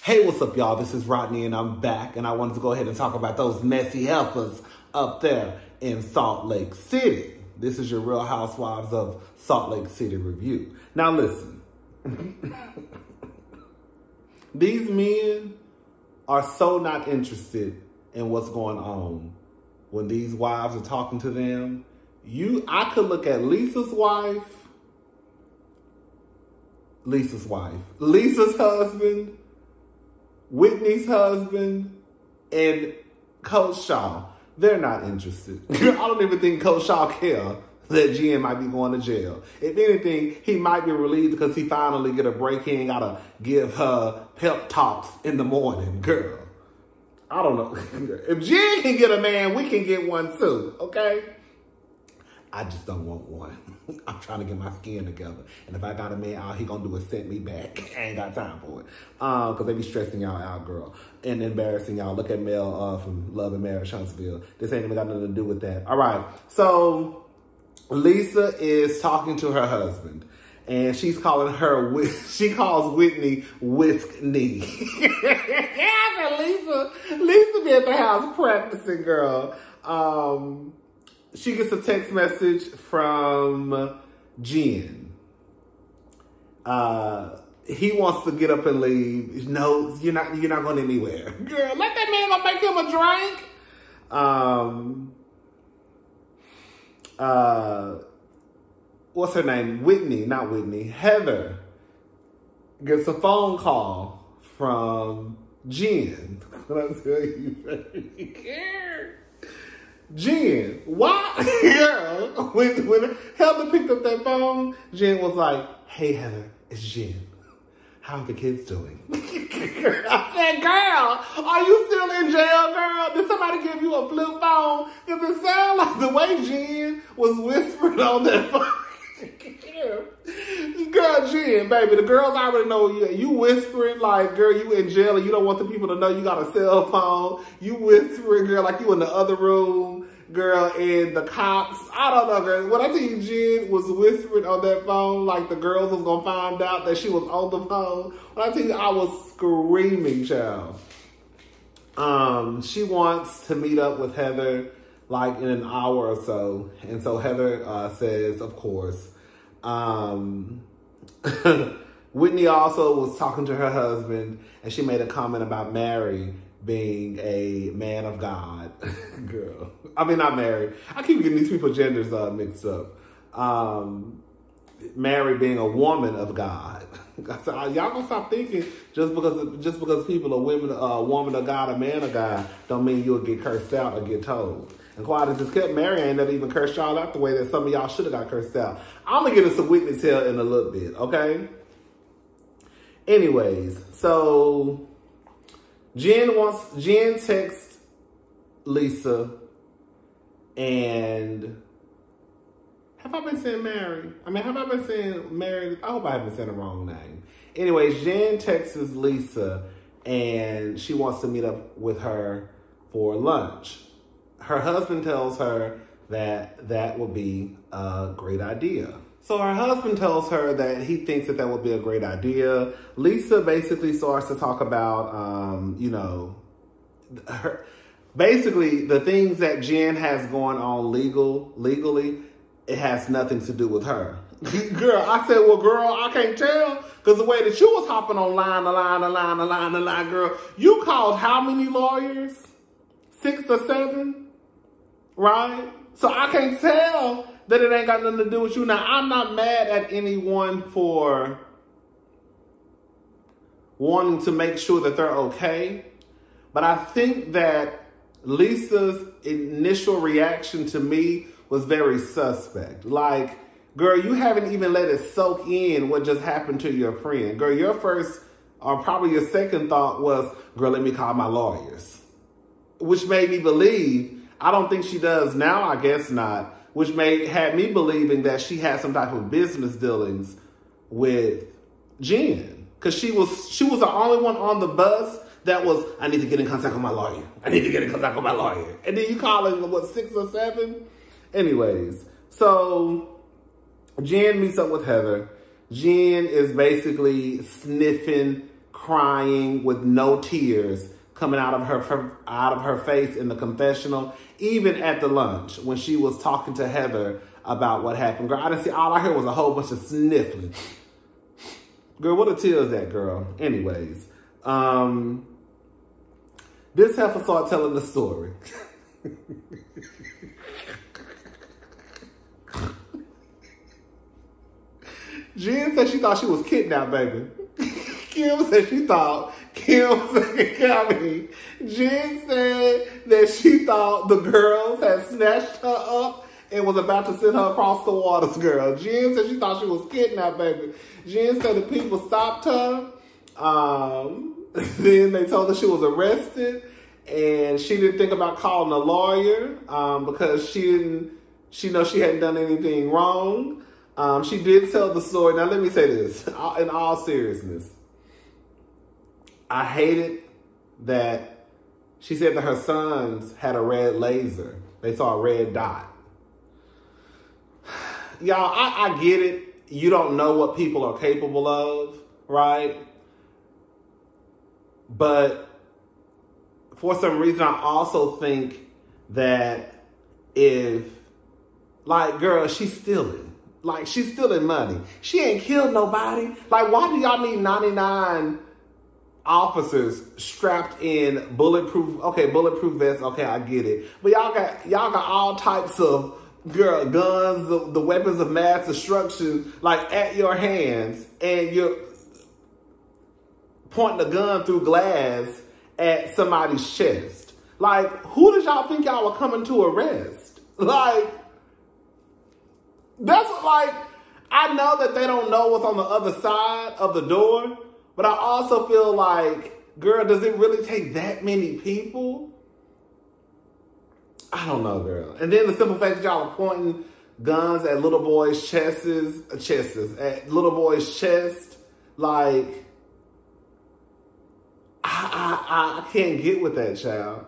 Hey, what's up, y'all? This is Rodney, and I'm back, and I wanted to go ahead and talk about those messy helpers up there in Salt Lake City. This is your Real Housewives of Salt Lake City review. Now, listen. These men are so not interested in what's going on when these wives are talking to them. I could look at Lisa's husband, Whitney's husband, and Coach Shaw. They're not interested. I don't even think Coach Shaw cares that Jen might be going to jail. If anything, he might be relieved because he finally get a break. He ain't got to give her pep talks in the morning. Girl, I don't know. If Jen can get a man, we can get one too, okay? I just don't want one. I'm trying to get my skin together. And if I got a man out, he gonna do is send me back. I ain't got time for it. Cause they be stressing y'all out, girl. And embarrassing y'all. Look at Mel from Love and Marriage Huntsville. This ain't even got nothing to do with that. All right. So Lisa is talking to her husband. And she's calling her, she calls Whitney Whisk Knee. Lisa be at the house practicing, girl. She gets a text message from Jen. He wants to get up and leave. No, you're not going anywhere. Girl, let that man go make him a drink. What's her name? Not Whitney. Heather gets a phone call from Jen. What I tell you? Jen, why? Girl, when Heather picked up that phone, Jen was like, "Hey Heather, it's Jen. How are the kids doing?" I said, "Girl, are you still in jail, girl? Did somebody give you a flip phone?" Because it sounded like the way Jen was whispering on that phone. Girl, Jen, baby, the girls already know you whispering like, girl, you in jail and you don't want the people to know you got a cell phone. You whispering, girl, like you in the other room, girl, and the cops. I don't know, girl. When I tell you Jen was whispering on that phone like the girls was going to find out that she was on the phone, when I tell you I was screaming, child. She wants to meet up with Heather like in an hour or so. And so Heather says, of course. Whitney also was talking to her husband, and she made a comment about Mary being a man of God. Girl. I mean, not Mary. I keep getting these people's genders mixed up. Mary being a woman of God. I said, y'all gonna stop thinking just because people are women, woman of God, a man of God, don't mean you'll get cursed out or get told. And quiet as it's kept, Mary ain't never even cursed y'all out the way that some of y'all should have got cursed out. I'm gonna get into Whitney's tale in a little bit, okay? Anyways, so Jen texts Lisa, and have I been saying Mary? Have I been saying Mary? I hope I haven't said the wrong name. Anyways, Jen texts Lisa, and she wants to meet up with her for lunch. Her husband tells her that would be a great idea. So her husband tells her that he thinks that would be a great idea. Lisa basically starts to talk about, basically the things that Jen has going on legally, it has nothing to do with her. Girl, I said, well, girl, I can't tell. Because the way that you was hopping on line, girl, you called how many lawyers? 6 or 7? Right? So I can't tell that it ain't got nothing to do with you. Now, I'm not mad at anyone for wanting to make sure that they're okay. But I think that Lisa's initial reaction to me was very suspect. Like, girl, you haven't even let it soak in what just happened to your friend. Girl, your first or probably your second thought was, girl, let me call my lawyers. Which made me believe, I don't think she does now, I guess not, which had me believing that she had some type of business dealings with Jen. Because she was the only one on the bus that was, I need to get in contact with my lawyer. And then you call it, what, 6 or 7? Anyways, so Jen meets up with Heather. Jen is basically sniffing crying with no tears coming out of her face in the confessional, even at the lunch when she was talking to Heather about what happened. Girl, I didn't see, all I heard was a whole bunch of sniffling. Girl, what a tear is that, girl? Anyways, this heifer started telling the story. Jen said she thought she was kidnapped, baby. Kim said she thought, Jen said that she thought the girls had snatched her up and was about to send her across the waters, girl. Jen said she thought she was kidnapped, baby. Jen said the people stopped her. Then they told her she was arrested, and she didn't think about calling a lawyer because she know she hadn't done anything wrong. She did tell the story. Now, let me say this in all seriousness. I hated that she said that her sons had a red laser. They saw a red dot. Y'all, I get it. You don't know what people are capable of, right? But for some reason, I also think that if, like, girl, she's stealing. Like, she's stealing money. She ain't killed nobody. Like, why do y'all need 99 officers strapped in bulletproof vests? Okay, I get it. But y'all got all types of, girl, guns, the weapons of mass destruction, like, at your hands, and you're pointing a gun through glass at somebody's chest. Like, who did y'all think y'all were coming to arrest? Like, that's like, I know that they don't know what's on the other side of the door, but I also feel like, girl, does it really take that many people? I don't know, girl. And then the simple fact that y'all are pointing guns at little boys' chests, at little boys' chest, like, I can't get with that, child.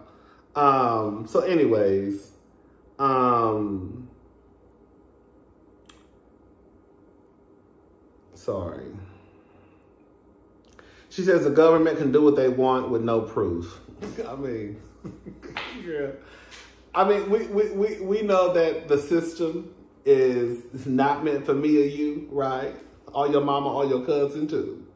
So anyways, sorry. She says the government can do what they want with no proof. I mean, yeah. I mean, we know that the system is not meant for me or you, right? Or your mama or your cousin too.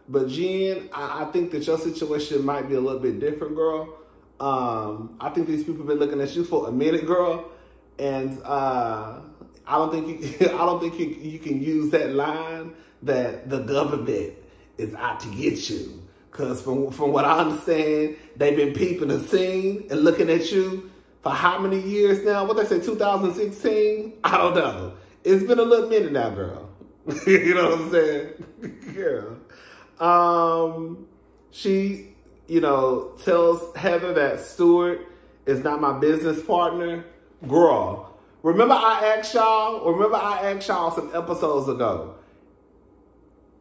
But Jen, I think that your situation might be a little bit different, girl. I think these people have been looking at you for a minute, girl, and I don't think you can use that line that the government is out to get you. Because from what I understand, they've been peeping the scene and looking at you for how many years now? What they say, 2016? I don't know. It's been a little minute now, girl. You know what I'm saying? Girl. She, tells Heather that Stuart is not my business partner. Girl, remember I asked y'all some episodes ago.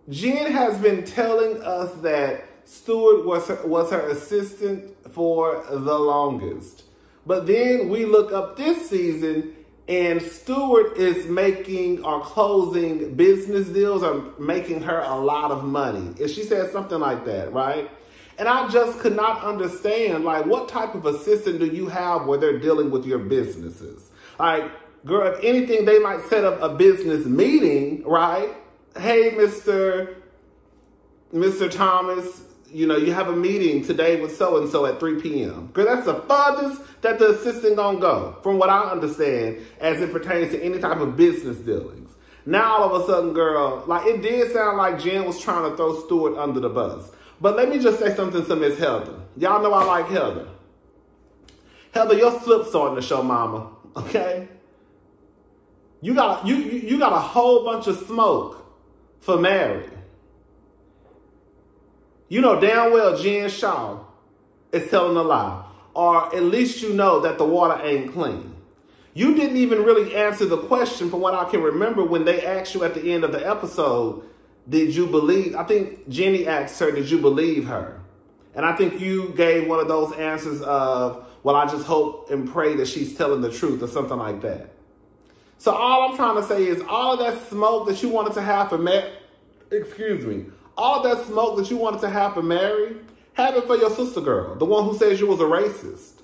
Jen has been telling us that Stuart was her assistant for the longest. But then we look up this season and Stuart is making or closing business deals or making her a lot of money. And she said something like that, right? And I just could not understand, like, what type of assistant do you have where they're dealing with your businesses? Like, girl, if anything, they might set up a business meeting, right? Hey, Mr. Thomas, you have a meeting today with so-and-so at 3 p.m. Girl, that's the farthest that the assistant gonna go, from what I understand, as it pertains to any type of business dealings. Now, all of a sudden, girl, like, it did sound like Jen was trying to throw Stuart under the bus. But let me just say something to Miss Heather. Y'all know I like Heather. Heather, your slip's starting to show, mama, okay? You got a whole bunch of smoke for Mary. You know damn well Jen Shaw is telling a lie. Or at least you know that the water ain't clean. You didn't even really answer the question from what I can remember when they asked you at the end of the episode, did you believe? I think Jenny asked her, did you believe her? And I think you gave one of those answers of, well, I just hope and pray that she's telling the truth or something like that. So all I'm trying to say is all of that smoke that you wanted to have for All that smoke that you wanted to have for Mary, have it for your sister girl, the one who says you was a racist.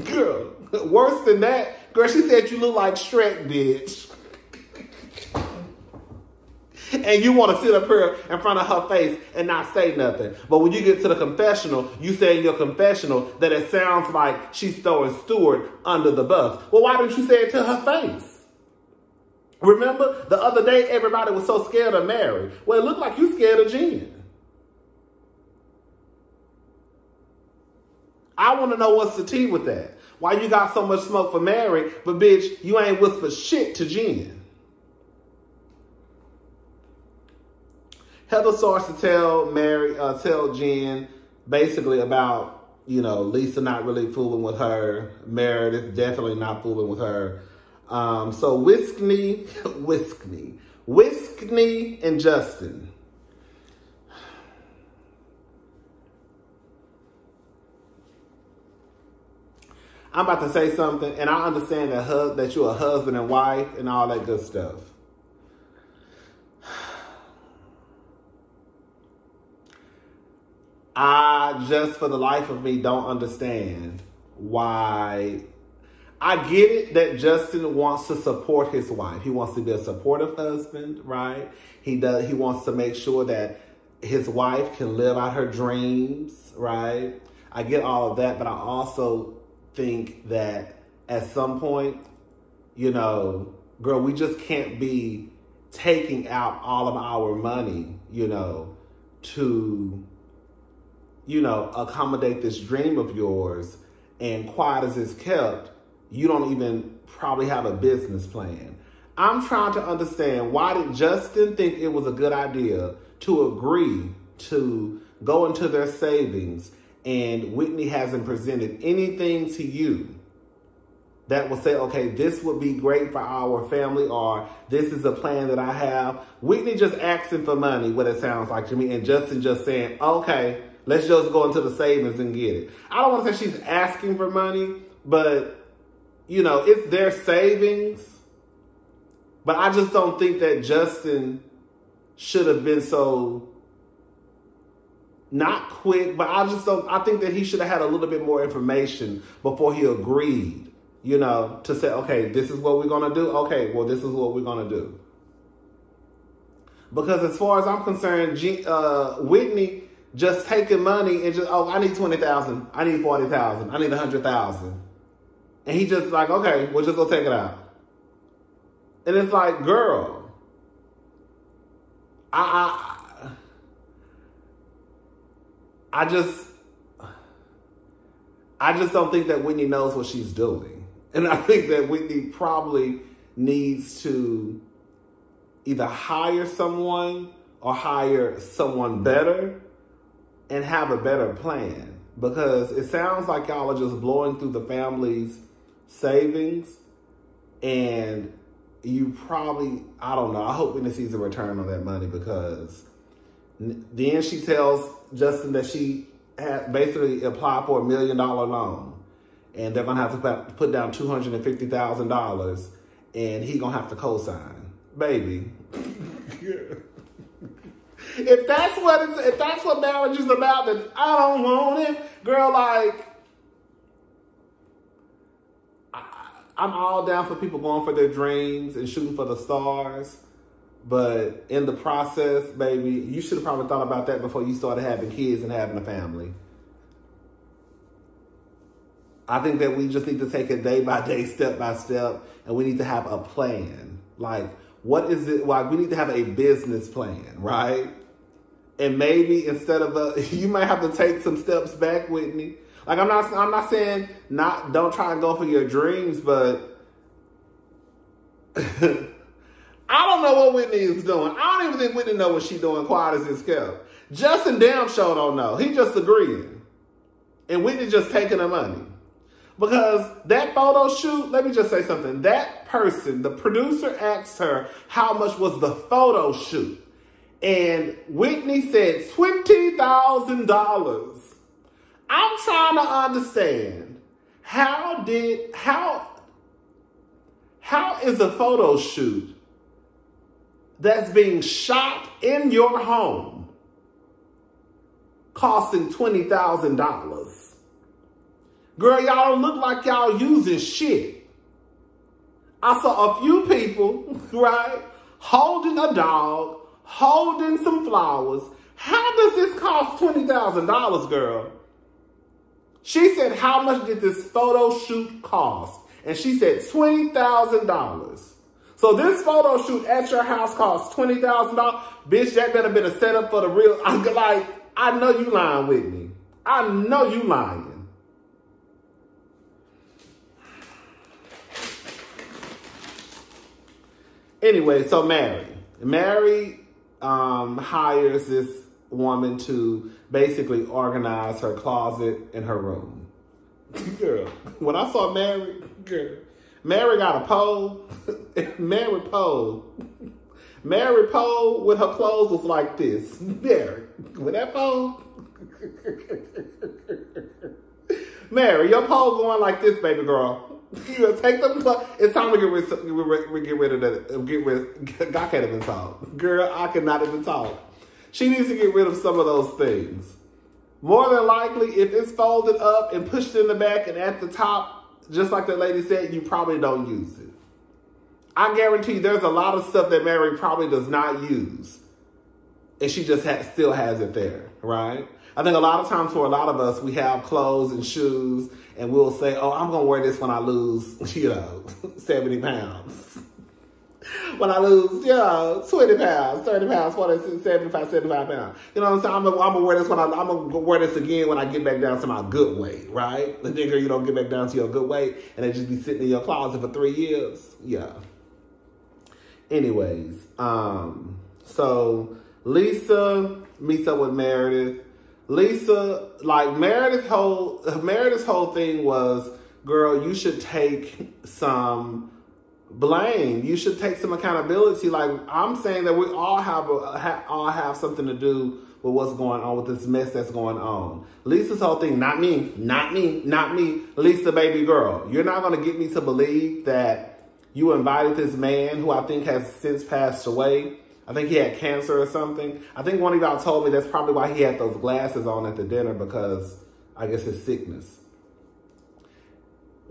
Girl, worse than that, girl, she said you look like Shrek, bitch. And you want to sit up here in front of her face and not say nothing. But when you get to the confessional, you say in your confessional that it sounds like she's throwing Stewart under the bus. Well, why didn't you say it to her face? Remember, the other day, everybody was so scared of Mary. Well, it looked like you scared of Jen. I want to know what's the tea with that. Why you got so much smoke for Mary, but bitch, you ain't whispered shit to Jen. Heather starts to tell Jen basically about, Lisa not really fooling with her. Meredith definitely not fooling with her. So Whiskey and Justin. I'm about to say something, and I understand that you're a husband and wife and all that good stuff. I just, for the life of me, don't understand why. I get it that Justin wants to support his wife. He wants to be a supportive husband, right? He wants to make sure that his wife can live out her dreams, right? I get all of that, but I also think that at some point, girl, we just can't be taking out all of our money, to accommodate this dream of yours. And quiet as it's kept, you don't even probably have a business plan. I'm trying to understand, why did Justin think it was a good idea to agree to go into their savings, and Whitney hasn't presented anything to you that will say, okay, this would be great for our family, or this is a plan that I have. Whitney just asking for money, what it sounds like to me, and Justin just saying, okay, let's just go into the savings and get it. I don't want to say she's asking for money, but, it's their savings. But I just don't think that Justin should have been so, not quick, but I think that he should have had a little bit more information before he agreed, to say, okay, this is what we're going to do. Okay, well, this is what we're going to do. Because as far as I'm concerned, Whitney just taking money and just, I need $20,000. I need $40,000. I need $100,000. And he just like, okay, we'll just go take it out. And it's like, girl, I just don't think that Whitney knows what she's doing. And I think that Whitney probably needs to either hire someone or hire someone better and have a better plan. Because it sounds like y'all are just blowing through the family's savings, and you probably, I don't know, I hope Whitney sees a return on that money, because then she tells Justin that she had basically applied for $1 million loan, and they're going to have to put down $250,000, and he going to have to co-sign. Baby. If that's what marriage is about, then I don't want it. Girl, like, I'm all down for people going for their dreams and shooting for the stars. But in the process, baby, you should have probably thought about that before you started having kids and having a family. I think that we just need to take it day by day, step by step, and we need to have a plan. Like, what is it? Like, we need to have a business plan, right? And maybe instead of you might have to take some steps back, Whitney. Like, I'm not saying don't try and go for your dreams, but I don't know what Whitney is doing. I don't even think Whitney knows what she's doing, quiet as it's kept. Justin damn sure don't know. He just agreeing. And Whitney just taking the money. Because that photo shoot, let me just say something. That person, the producer, asked her how much was the photo shoot. And Whitney said $20,000. I'm trying to understand, how is a photo shoot that's being shot in your home costing $20,000. Girl, y'all don't look like y'all using shit. I saw a few people, right, holding a dog, holding some flowers. How does this cost $20,000, girl? She said, how much did this photo shoot cost? And she said $20,000. So this photo shoot at your house costs $20,000. Bitch, that better been a setup for the real. I'm like, I know you lying with me. I know you lying. Anyway, so Mary hires this woman to basically organize her closet and her room. Girl, when I saw Mary got a pole. Mary pole with her clothes was like this. Mary, with that pole. Mary, your pole going like this, baby girl. You take them clothes. It's time to get rid of that. I can't even talk. Girl, I cannot even talk. She needs to get rid of some of those things. More than likely, if it's folded up and pushed in the back and at the top, just like the lady said, you probably don't use it. I guarantee you there's a lot of stuff that Mary probably does not use. And she just still has it there, right? I think a lot of times for a lot of us, we have clothes and shoes and we'll say, oh, I'm going to wear this when I lose, 70 pounds. When I lose, 20 pounds, 30 pounds, 40, 75 pounds. You know what I'm saying? I'm going to wear this I'm going to wear this again when I get back down to my good weight, right? The nigga, you don't get back down to your good weight and they just be sitting in your closet for 3 years. Yeah. Anyways, so Lisa meets up with Meredith. Lisa, like Meredith's whole thing was, girl, you should take some blame. You should take some accountability. Like I'm saying that we all have something to do with what's going on, with this mess that's going on. Lisa's whole thing, not me, Lisa, baby girl. You're not going to get me to believe that you invited this man who I think has since passed away. I think he had cancer or something. I think one of y'all told me that's probably why he had those glasses on at the dinner, because I guess his sickness.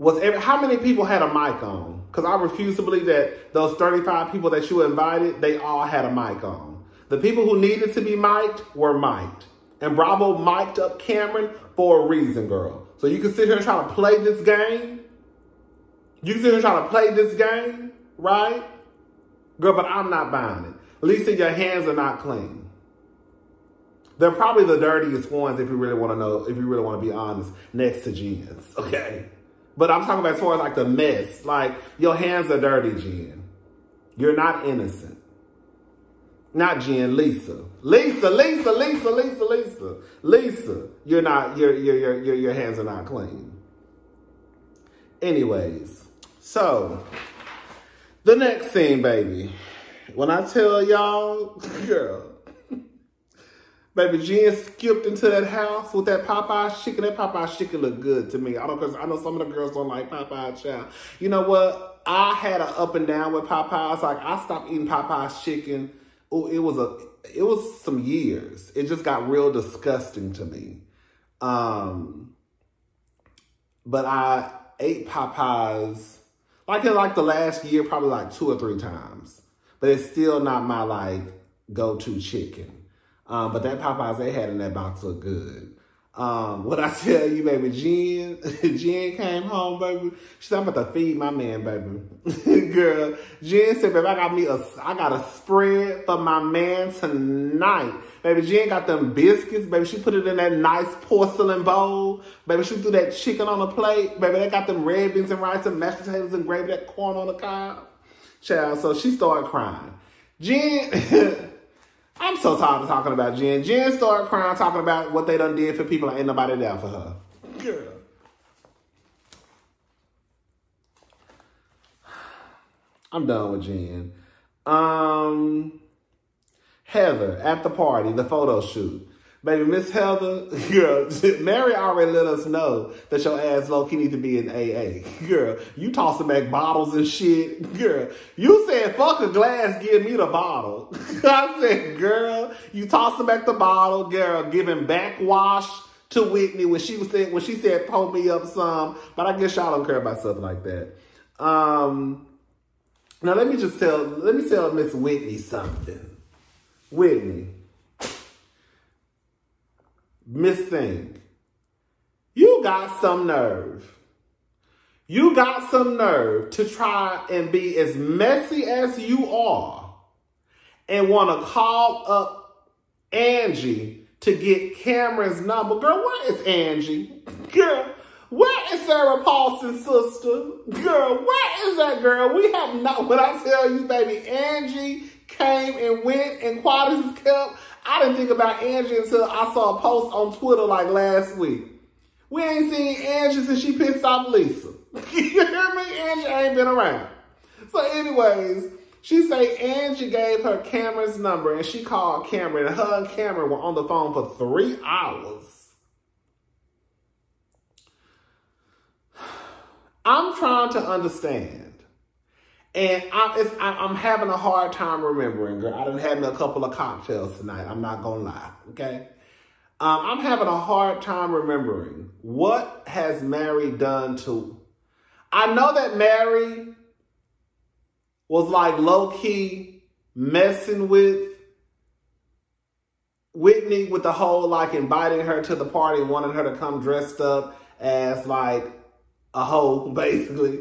How many people had a mic on? Because I refuse to believe that those 35 people that you invited, they all had a mic on. The people who needed to be mic'd were mic'd. And Bravo mic'd up Cameron for a reason, girl. So you can sit here and try to play this game. You can sit here and try to play this game, right? Girl, but I'm not buying it. Lisa, your hands are not clean. They're probably the dirtiest ones if you really want to know, if you really want to be honest, next to Jen's, okay? But I'm talking about as far as like the mess. Like, your hands are dirty, Jen. You're not innocent. Not Jen, Lisa. Lisa, you're not, your hands are not clean. Anyways, so the next scene, baby. When I tell y'all, girl, baby, Jen skipped into that house with that Popeye's chicken. That Popeye's chicken looked good to me. I know some of the girls don't like Popeye's child. You know what? I had an up and down with Popeye's. Like, I stopped eating Popeye's chicken. Oh, it was some years. It just got real disgusting to me. But I ate Popeye's like in like the last year, probably like 2 or 3 times. But it's still not my like go-to chicken. But that Popeyes they had in that box looked good. What I tell you, baby, Jen came home, baby. She said, I'm about to feed my man, baby. Girl, Jen said, baby, I got a spread for my man tonight. Baby, Jen got them biscuits, baby. She put it in that nice porcelain bowl. Baby, she threw that chicken on the plate. Baby, they got them red beans and rice and mashed potatoes and gravy, that corn on the cob. Child, so she started crying. Jen... I'm so tired of talking about Jen. Jen started crying, talking about what they done did for people and ain't nobody there for her. Girl. I'm done with Jen. Heather, at the party, the photo shoot. Baby, Miss Heather, girl, Mary already let us know that your ass low-key need to be in AA. Girl, you tossing back bottles and shit. Girl, you said, fuck a glass, give me the bottle. I said, girl, you tossing back the bottle, girl, giving backwash to Whitney when she said, pull me up some. But I guess y'all don't care about something like that. Now let me tell Miss Whitney something. Whitney. Miss Thing, you got some nerve. You got some nerve to try and be as messy as you are and want to call up Angie to get Cameron's number. Girl, where is Angie? Girl, where is Sarah Paulson's sister? Girl, where is that girl? We have not, when I tell you, baby, Angie came and went and quiet as kept. I didn't think about Angie until I saw a post on Twitter like last week. We ain't seen Angie since she pissed off Lisa. You hear me? Angie ain't been around. So anyways, she say Angie gave her Cameron's number and she called Cameron and her and Cameron were on the phone for 3 hours. I'm trying to understand. And I'm having a hard time remembering, girl. I done had me a couple of cocktails tonight. I'm not going to lie, okay? I'm having a hard time remembering what has Mary done to... I know that Mary was like low-key messing with Whitney with the whole like inviting her to the party and wanting her to come dressed up as like a hoe, basically.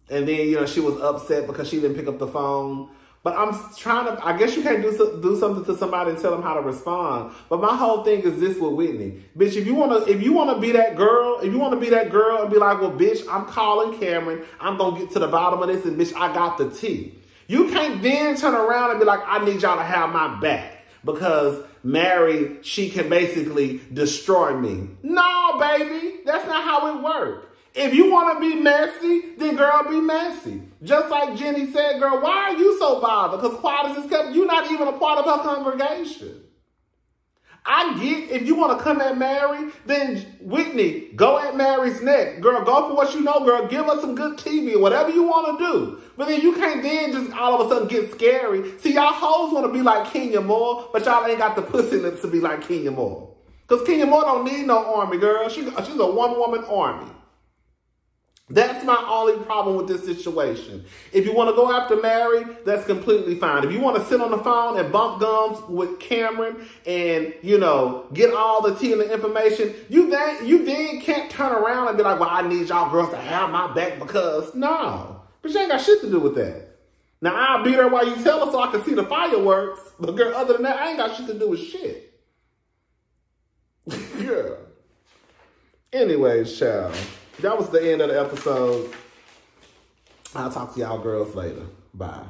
And then, you know, she was upset because she didn't pick up the phone. But I'm trying to, I guess you can't do something to somebody and tell them how to respond. But my whole thing is this with Whitney. Bitch, if you want to be that girl, and be like, well, bitch, I'm calling Cameron. I'm going to get to the bottom of this and bitch, I got the tea. You can't then turn around and be like, I need y'all to have my back because Mary, she can basically destroy me. No, baby, that's not how it works. If you want to be messy, then girl, be messy. Just like Jenny said, girl, why are you so bothered? Because quiet as kept, you're not even a part of her congregation. I get if you want to come at Mary, then Whitney, go at Mary's neck. Girl, go for what you know, girl. Give us some good TV or whatever you want to do. But then you can't then just all of a sudden get scary. See, y'all hoes want to be like Kenya Moore, but y'all ain't got the pussy lips to be like Kenya Moore. Because Kenya Moore don't need no army, girl. She's a one-woman army. That's my only problem with this situation. If you want to go after Mary, that's completely fine. If you want to sit on the phone and bump gums with Cameron and, you know, get all the tea and the information, you then can't turn around and be like, well, I need y'all girls to have my back because, no. But you ain't got shit to do with that. Now, I'll be there while you tell her so I can see the fireworks. But girl, other than that, I ain't got shit to do with shit. Girl. Anyways, child. That was the end of the episode. I'll talk to y'all girls later. Bye.